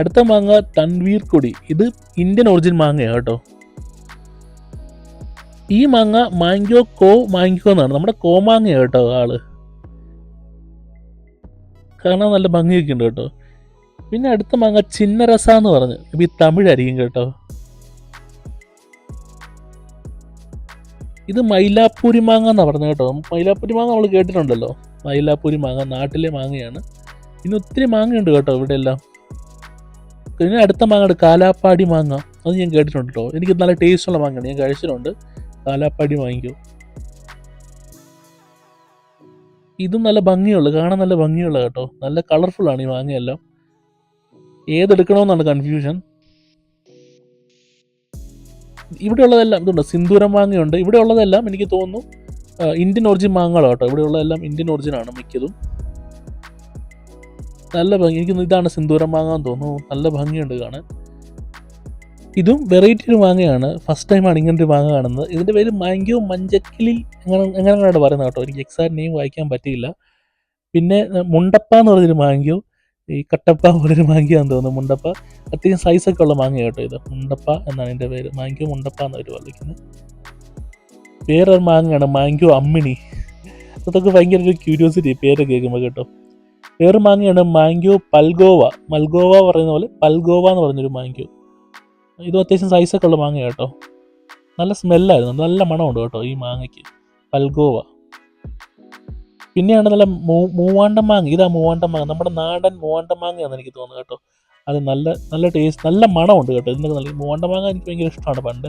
അടുത്ത മാങ്ങ തൻവീർ കൊടി. ഇത് ഇന്ത്യൻ ഒറിജിൻ മാങ്ങയാണ് കേട്ടോ. ഈ മാങ്ങ മാങ്കോ എന്നാണ്, നമ്മുടെ കോമാങ്ങയാണ് കേട്ടോ ആള്. കാണാൻ നല്ല ഭംഗിയൊക്കെ ഉണ്ട് കേട്ടോ. പിന്നെ അടുത്ത മാങ്ങ ചിന്നരസ എന്ന് പറഞ്ഞ്, ഇപ്പം ഈ തമിഴായിരിക്കും കേട്ടോ. ഇത് മൈലാപ്പൂരി മാങ്ങ എന്നാണ് പറഞ്ഞത് കേട്ടോ. മൈലാപ്പൂരി മാങ്ങ നമ്മൾ കേട്ടിട്ടുണ്ടല്ലോ. മൈലാപ്പൂരി മാങ്ങ നാട്ടിലെ മാങ്ങയാണ്. ഇനി ഒത്തിരി മാങ്ങയുണ്ട് കേട്ടോ ഇവിടെ എല്ലാം. പിന്നെ അടുത്ത മാങ്ങ കാലാപ്പാടി മാങ്ങ, അത് ഞാൻ കേട്ടിട്ടുണ്ട് കേട്ടോ. എനിക്ക് നല്ല ടേസ്റ്റുള്ള മാങ്ങയാണ്, ഞാൻ കഴിച്ചിട്ടുണ്ട്. കാലാപ്പാടി വാങ്ങിക്കോ. ഇതും നല്ല ഭംഗിയുള്ള, കാണാൻ നല്ല ഭംഗിയുള്ള കേട്ടോ. നല്ല കളർഫുള്ളാണ് ഈ മാങ്ങയെല്ലാം. ഏതെടുക്കണമെന്നാണ് കൺഫ്യൂഷൻ. ഇവിടെ ഉള്ളതെല്ലാം ഇതുണ്ട്, സിന്ദൂരം മാങ്ങയുണ്ട്. ഇവിടെ ഉള്ളതെല്ലാം എനിക്ക് തോന്നുന്നു ഇന്ത്യൻ ഒറിജിൻ മാങ്ങകളാണ് കേട്ടോ. ഇവിടെ ഉള്ളതെല്ലാം ഇന്ത്യൻ ഒറിജിനാണ് മിക്കതും. നല്ല ഭംഗി, എനിക്ക് ഇതാണ് സിന്ദൂരം മാങ്ങ എന്ന് തോന്നുന്നു. നല്ല ഭംഗിയുണ്ട് കാണാൻ. ഇതും വെറൈറ്റി ഒരു മാങ്ങയാണ്. ഫസ്റ്റ് ടൈമാണ് ഇങ്ങനൊരു മാങ്ങ കാണുന്നത്. ഇതിൻ്റെ പേര് മാങ്കോ മഞ്ചക്കിളി എങ്ങനെയാണ് പറയുന്നത് കേട്ടോ. എനിക്ക് എക്സാക്ട് നെയിം വായിക്കാൻ പറ്റിയില്ല. പിന്നെ മുണ്ടപ്പ എന്ന് പറഞ്ഞൊരു മാങ്കോ, ഈ കട്ടപ്പ പോലൊരു മാങ്കയാന്ന് തോന്നുന്നു മുണ്ടപ്പ. അത്യാവശ്യം സൈസൊക്കെ ഉള്ള മാങ്ങ കേട്ടോ ഇത്. മുണ്ടപ്പ എന്നാണ് എൻ്റെ പേര്. മാങ്കോ മുണ്ടപ്പ എന്ന് അവർ വിളിക്കുന്നത്. വേറൊരു മാങ്ങയാണ് മാങ്കോ അമ്മിണി. അതൊക്കെ ഭയങ്കര ഒരു ക്യൂരിയോസിറ്റി പേരൊക്കെ കേൾക്കുമ്പോൾ കേട്ടോ. വേറൊരു മാങ്ങയാണ് മാങ്കോ മൽഗോവ പറയുന്ന പോലെ പൽഗോവ എന്ന് പറഞ്ഞൊരു മാങ്കോ. ഇതും അത്യാവശ്യം സൈസൊക്കെ ഉള്ള മാങ്ങ കേട്ടോ. നല്ല സ്മെല്ലായിരുന്നു, നല്ല മണമുണ്ട് കേട്ടോ ഈ മാങ്ങയ്ക്ക്. പൽഗോവ. പിന്നെയാണ് നല്ല മൂവാണ്ടൻ മാങ്ങ. ഇതാ മൂവാണ്ടൻ മാങ്ങ, നമ്മുടെ നാടൻ മൂവാണ്ടൻ മാങ്ങയാണെന്ന് എനിക്ക് തോന്നുന്നു കേട്ടോ. അത് നല്ല ടേസ്റ്റ്, നല്ല മണമുണ്ട് കേട്ടോ. ഇതിൻ്റെ നല്ല മൂവാണ്ടൻ മാങ്ങ എനിക്ക് ഭയങ്കര ഇഷ്ടമാണ് പണ്ട്.